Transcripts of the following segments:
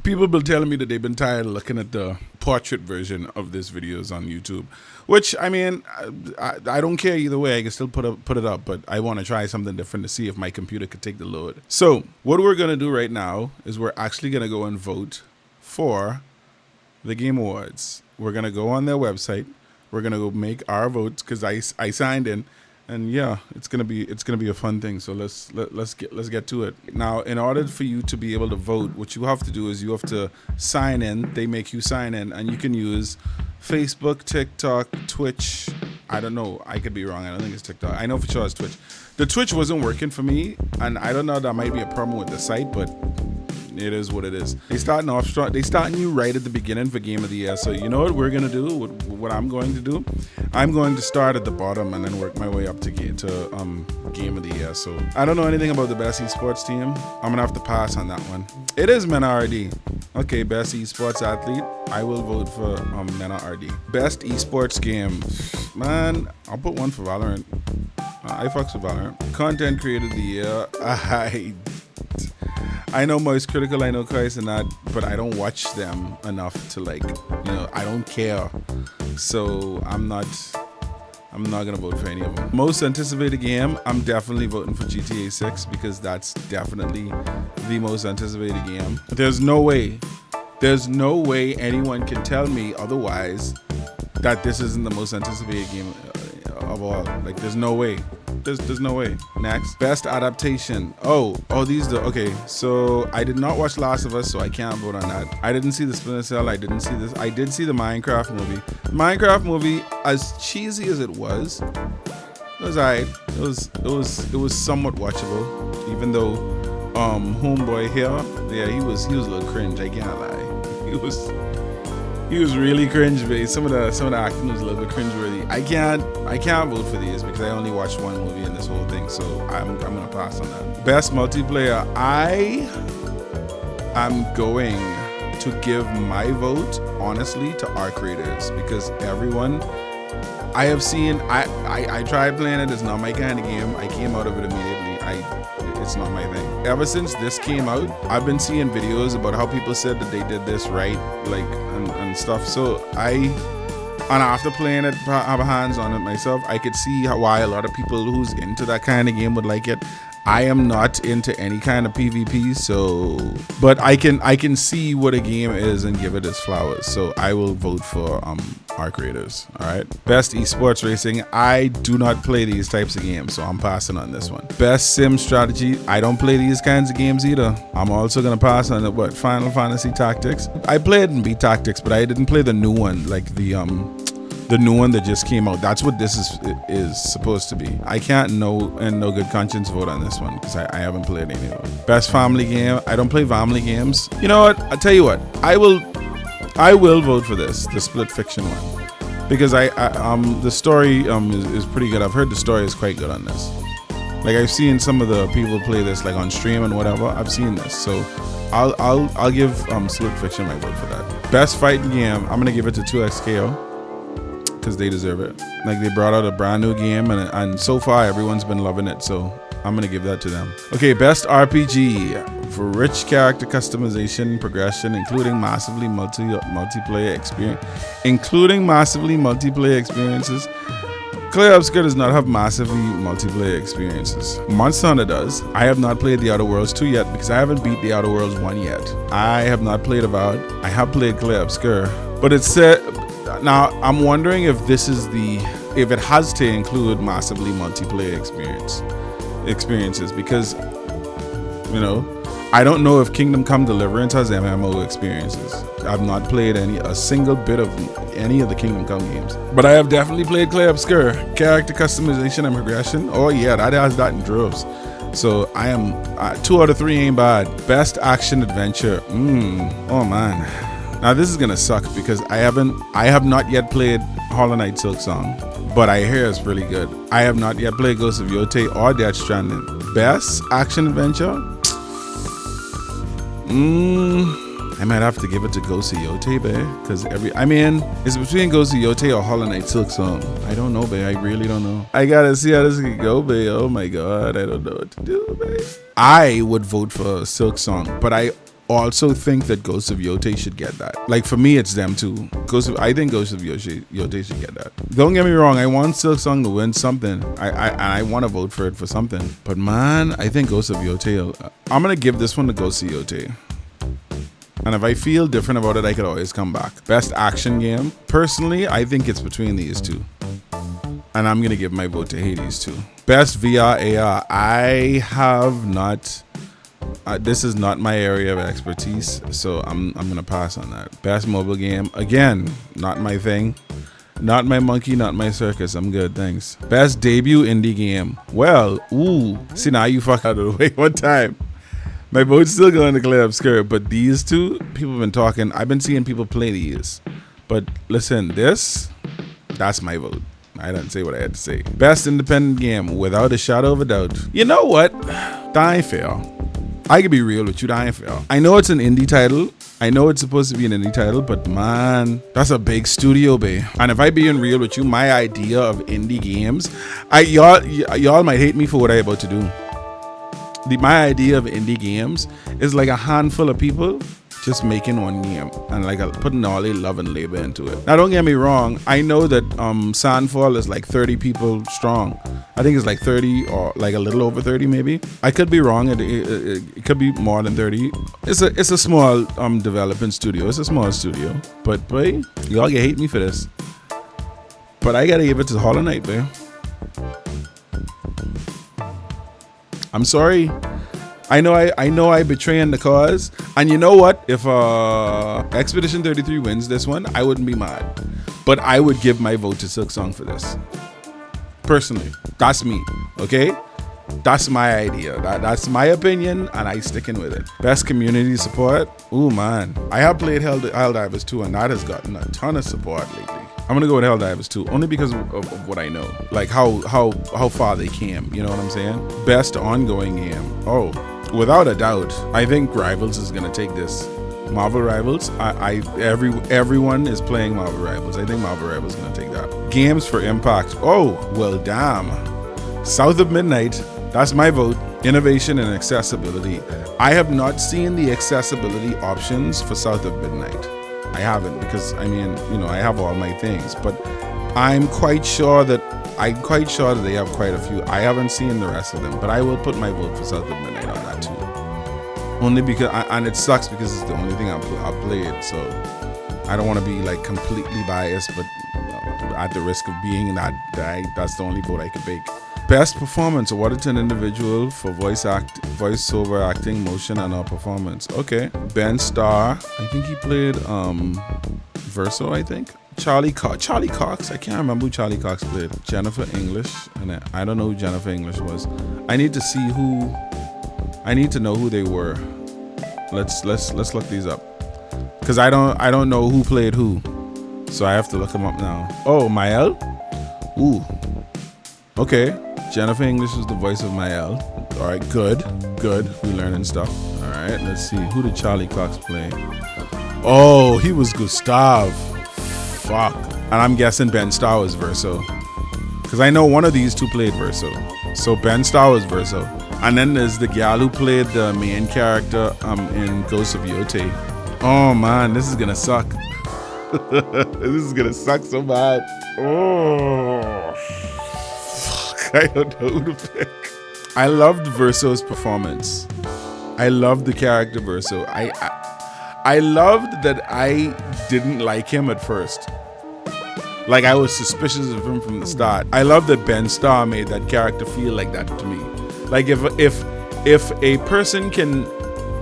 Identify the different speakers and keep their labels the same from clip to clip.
Speaker 1: People been telling me that they've been tired of looking at the portrait version of this videos on YouTube, which I mean, I don't care either way. I can still put it up, but I want to try something different to see if my computer could take the load. So what we're gonna do right now is we're actually gonna go and vote for the Game Awards. We're gonna go on their website. We're gonna go make our votes because I signed in. And yeah, it's gonna be a fun thing. So let's get to it. Now, in order for you to be able to vote, what you have to do is you have to sign in. They make you sign in, and you can use Facebook, TikTok, Twitch. I don't know. I could be wrong. I don't think it's TikTok. I know for sure it's Twitch. The Twitch wasn't working for me, and I don't know. That might be a problem with the site, but it is what it is. They starting off strong. They starting you right at the beginning for Game of the Year. So you know what we're gonna do? What I'm going to do? I'm going to start at the bottom and then work my way up to Game of the Year. So I don't know anything about the best esports team. I'm gonna have to pass on that one. It is Mena RD. Okay, best esports athlete. I will vote for Mena RD. Best esports game. Man, I'll put one for Valorant. I fucks with Valorant. Content creator of the year. I know Moist Critical, I know Christ and that, but I don't watch them enough to I don't care. So I'm not gonna vote for any of them. Most anticipated game, I'm definitely voting for GTA 6 because that's definitely the most anticipated game. There's no way anyone can tell me otherwise that this isn't the most anticipated game of all. Like, there's no way. There's no way. Next, best adaptation. Oh, these are okay. So I did not watch Last of Us, so I can't vote on that. I didn't see the Splinter Cell. I didn't see this. I did see the Minecraft movie. The Minecraft movie, as cheesy as it was alright. It was somewhat watchable, even though homeboy here, yeah, he was a little cringe. I can't lie. He was really cringe based. Some of the acting was a little bit cringeworthy. I can't vote for these because I only watched one movie in this whole thing, so I'm gonna pass on that. Best multiplayer. I am going to give my vote honestly to Arc Raiders because everyone I have seen. I tried playing it. It's not my kind of game. I came out of it immediately. It's not my thing. Ever since this came out, I've been seeing videos about how people said that they did this right, like and stuff. So after playing it, have hands on it myself, I could see why a lot of people who's into that kind of game would like it. I am not into any kind of PvP, but I can see what a game is and give it its flowers. So I will vote for Arc Raiders. All right. Best esports racing. I do not play these types of games, so I'm passing on this one. Best sim strategy. I don't play these kinds of games either. I'm also gonna pass on Final Fantasy Tactics. I played and beat Tactics, but I didn't play the new one, like the new one that just came out. That's what this is supposed to be. I can't no good conscience vote on this one because I haven't played any of them. Best family game. I don't play family games. You know what? I'll tell you what. I will vote for this, the Split Fiction one, because the story is pretty good. I've heard the story is quite good on this. Like, I've seen some of the people play this like on stream and whatever. I've seen this, so I'll give Split Fiction my vote for that. Best fighting game. I'm gonna give it to 2XKO. Because they deserve it. Like, they brought out a brand new game and so far everyone's been loving it, so I'm gonna give that to them. Okay, best RPG for rich character customization, progression, including massively multiplayer experiences. Clair Obscur does not have massively multiplayer experiences. Monster Hunter does. I have not played The Outer Worlds 2 yet because I haven't beat The Outer Worlds 1 yet. I have not played Avowed. I have played Clair Obscur, but it said. Now, I'm wondering if it has to include massively multiplayer experiences because, I don't know if Kingdom Come Deliverance has MMO experiences. I've not played a single bit of any of the Kingdom Come games, but I have definitely played Clair Obscur. Character customization and progression. Oh yeah, that has that in droves. So I am 2 out of 3 ain't bad. Best action adventure. Oh man. Now this is gonna suck because I have not yet played Hollow Knight Silksong, but I hear it's really good. I have not yet played Ghost of Yotei or Death Stranding. Best action adventure? I might have to give it to Ghost of Yotei, babe, because it's between Ghost of Yotei or Hollow Knight Silksong. I don't know, babe. I really don't know. I gotta see how this can go, babe. Oh my god, I don't know what to do, babe. I would vote for Silksong, but I also think that Ghost of Yote should get that. Like for me, it's them too. I think Ghost of Yote should get that. Don't get me wrong. I want Silksong to win something. I want to vote for it for something. But man, I think Ghost of Yote. I'm gonna give this one to Ghost of Yote. And if I feel different about it, I could always come back. Best action game. Personally, I think it's between these two. And I'm gonna give my vote to Hades too. Best VR AR. I have not. This is not my area of expertise, so I'm gonna pass on that. Best mobile game. Again, not my thing. Not my monkey, not my circus. I'm good, thanks. Best debut indie game. Well, ooh. See, now you fuck out of the way one time. My vote's still going to Clair Obscur, but these two, people have been talking. I've been seeing people play these. But listen, that's my vote. I didn't say what I had to say. Best independent game, without a shadow of a doubt. You know what? That ain't fair. I can be real with you, that ain't fair. I know it's an indie title. I know it's supposed to be an indie title, but man, that's a big studio, babe. And if I being real with you, my idea of indie games, y'all might hate me for what I about to do. My idea of indie games is like a handful of people just making one game and like putting all their love and labor into it. Now, don't get me wrong. I know that Sandfall is like 30 people strong. I think it's like 30 or like a little over 30 maybe. I could be wrong. It could be more than 30. It's a small development studio. It's a small studio. But boy, y'all can hate me for this. But I gotta give it to Hollow Knight, babe. I'm sorry. I know I betraying the cause. And you know what? If Expedition 33 wins this one, I wouldn't be mad. But I would give my vote to Silksong for this. Personally. That's me. Okay? That's my idea. That's my opinion, and I sticking with it. Best community support. Ooh, man. I have played Helldivers 2, and that has gotten a ton of support lately. I'm gonna go with Helldivers 2 only because of what I know, like how far they came. You know what I'm saying? Best ongoing game. Oh, without a doubt, I think Rivals is gonna take this. Marvel Rivals. Everyone is playing Marvel Rivals. I think Marvel Rivals is gonna take that. Games for Impact. Oh, well, damn. South of Midnight. That's my vote. Innovation and accessibility. I have not seen the accessibility options for South of Midnight. I haven't because I mean, you know, I have all my things, but I'm quite sure that they have quite a few. I haven't seen the rest of them, but I will put my vote for South of Midnight on that too. Only because, and it sucks because it's the only thing I've played, so I don't want to be like completely biased, but at the risk of being that, that's the only vote I could make. Best performance awarded to an individual for voiceover acting, motion, and or performance. Okay. Ben Starr. I think he played Verso, I think. Charlie Cox. I can't remember who Charlie Cox played. Jennifer English. And I don't know who Jennifer English was. I need to know who they were. Let's look these up. Because I don't know who played who. So I have to look them up now. Oh, Mael? Ooh. Okay. Jennifer English is the voice of Mael. All right, good. We learning stuff. All right, let's see. Who did Charlie Cox play? Oh, he was Gustav. Fuck. And I'm guessing Ben Starr was Verso. Because I know one of these two played Verso. So Ben Starr was Verso. And then there's the gal who played the main character in Ghost of Yote. Oh, man, this is going to suck. This is going to suck so bad. Oh. I don't know who to pick. I loved Verso's performance. I loved the character Verso. I loved that I didn't like him at first. Like I was suspicious of him from the start. I love that Ben Starr made that character feel like that to me. Like if a person can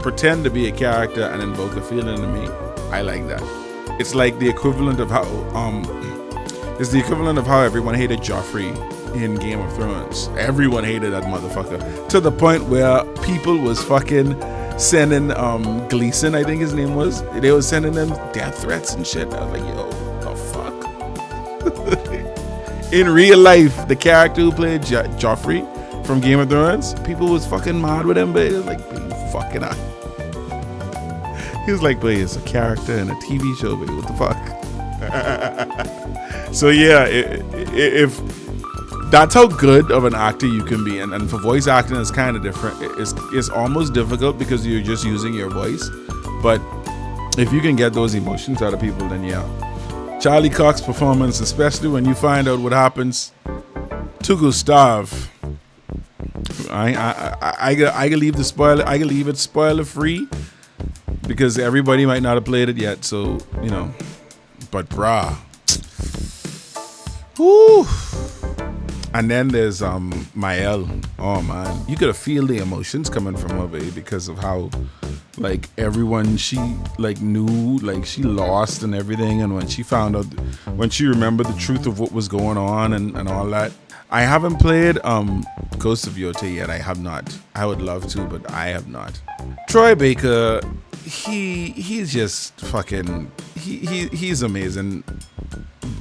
Speaker 1: pretend to be a character and invoke a feeling in me, I like that. It's like the equivalent of how everyone hated Joffrey in Game of Thrones. Everyone hated that motherfucker to the point where people was fucking sending Gleason, I think his name was. They was sending them death threats and shit. I was like, yo, the fuck. In real life, the character who played Joffrey from Game of Thrones, people was fucking mad with him, but it was like, fucking up. He was like, but it's a character in a TV show, but what the fuck? So yeah, if that's how good of an actor you can be, and for voice acting it's kind of different. It's almost difficult because you're just using your voice, But if you can get those emotions out of people, then yeah. Charlie Cox's performance, especially when you find out what happens to Gustav. I can leave the spoiler. I can leave it spoiler free because everybody might not have played it yet. So you know, but brah, whoo. And then there's Mael. Oh man, you could feel the emotions coming from her, babe, because of how like everyone she like knew, like she lost and everything, and when she found out, when she remembered the truth of what was going on and all that. I haven't played Ghost of Yotei yet. I have not. I would love to, but I have not. Troy Baker, he's just fucking he's amazing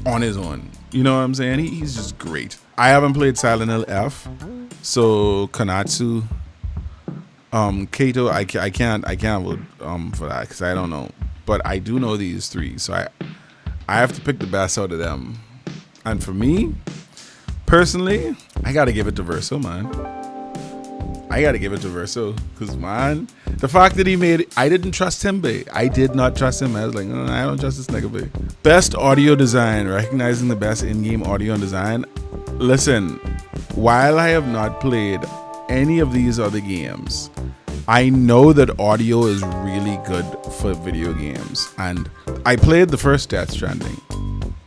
Speaker 1: on his own. You know what I'm saying? He's just great. I haven't played Silent Hill F, so Konatsu, Kato, I can't vote for that because I don't know, but I do know these three, so I have to pick the best out of them. And for me, personally, I gotta give it to Verso, man. I gotta give it to Verso because, man, the fact that he made it, I didn't trust him, babe. I did not trust him. I was like, I don't trust this nigga, babe. Best audio design, recognizing the best in-game audio and design. Listen, while I have not played any of these other games, I know that audio is really good for video games, and I played the first Death Stranding.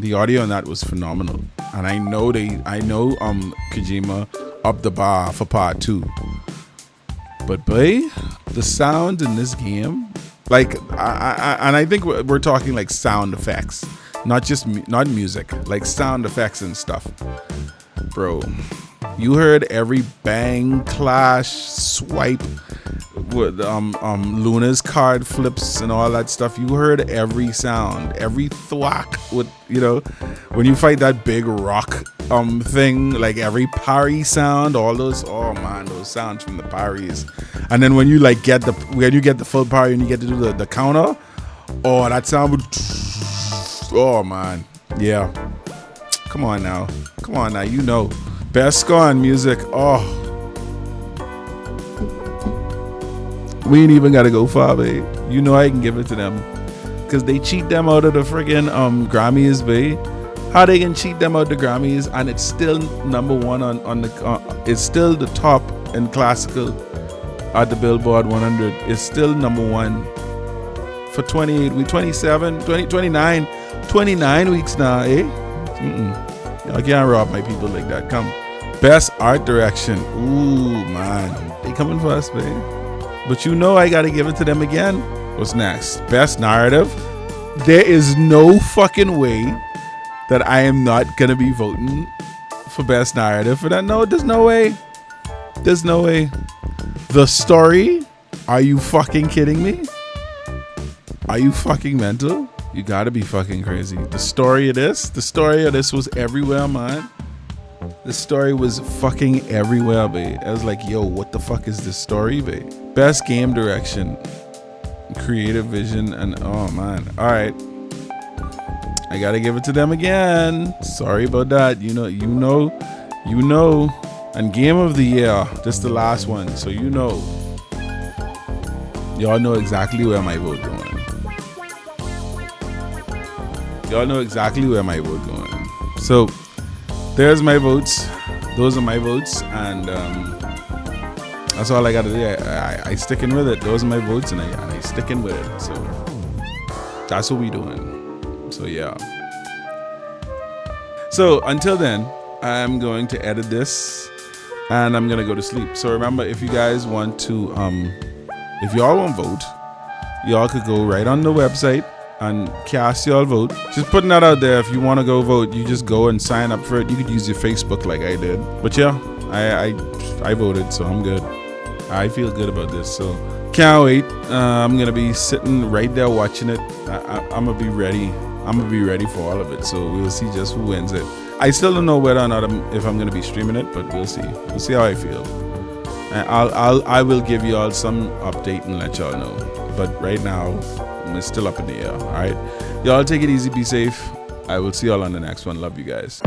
Speaker 1: The audio on that was phenomenal, and I know Kojima upped the bar for part 2. But boy, the sound in this game, like, I think we're talking like sound effects, not music, like sound effects and stuff, bro. You heard every bang, clash, swipe, with Luna's card flips and all that stuff. You heard every sound, every thwack with, you know, when you fight that big rock thing, like every parry sound, all those, oh man, those sounds from the parries. And then when you like get the full parry and you get to do the counter, oh, that sound would, oh man, yeah. Come on now, you know. Best score and music, oh. We ain't even gotta go far, babe. You know I can give it to them, cause they cheat them out of the friggin' Grammys, babe. How they can cheat them out the Grammys and it's still number one on the it's still the top in classical at the Billboard 100. It's still number one for 28 weeks, 27, 20, 29 weeks now, eh? I can't rob my people like that. Come. Best art direction. Ooh, man. They coming for us, babe. But you know I gotta give it to them again. What's next? Best narrative. There is no fucking way that I am not gonna be voting for best narrative for that. No, there's no way. There's no way. The story? Are you fucking kidding me? Are you fucking mental? You gotta be fucking crazy. The story of this was everywhere, man. The story was fucking everywhere, babe. I was like, yo, what the fuck is this story, babe? Best game direction, creative vision, and oh man. All right, I gotta give it to them again. Sorry about that. You know. And game of the year, just the last one. So you know, y'all know exactly where my vote going. Y'all know exactly where my vote going. So there's my votes. Those are my votes, and that's all I gotta do. I sticking with it. Those are my votes, and I sticking with it. So that's what we doing. So yeah. So until then, I'm going to edit this, and I'm gonna go to sleep. So remember, if you guys want to, if y'all want to vote, y'all could go right on the website and cast your vote. Just putting that out there. If you want to go vote, you just go and sign up for it. You could use your Facebook like I did. But yeah, I voted, so I'm good. I feel good about this, so can't wait. I'm gonna be sitting right there watching it. I'm gonna be ready. I'm gonna be ready for all of it. So we'll see just who wins it. I still don't know whether or not if I'm gonna be streaming it, but we'll see. We'll see how I feel. And I will give you all some update and let y'all know. But right now, it's still up in the air. All right, y'all take it easy, be safe. I will see y'all on the next one. Love you guys.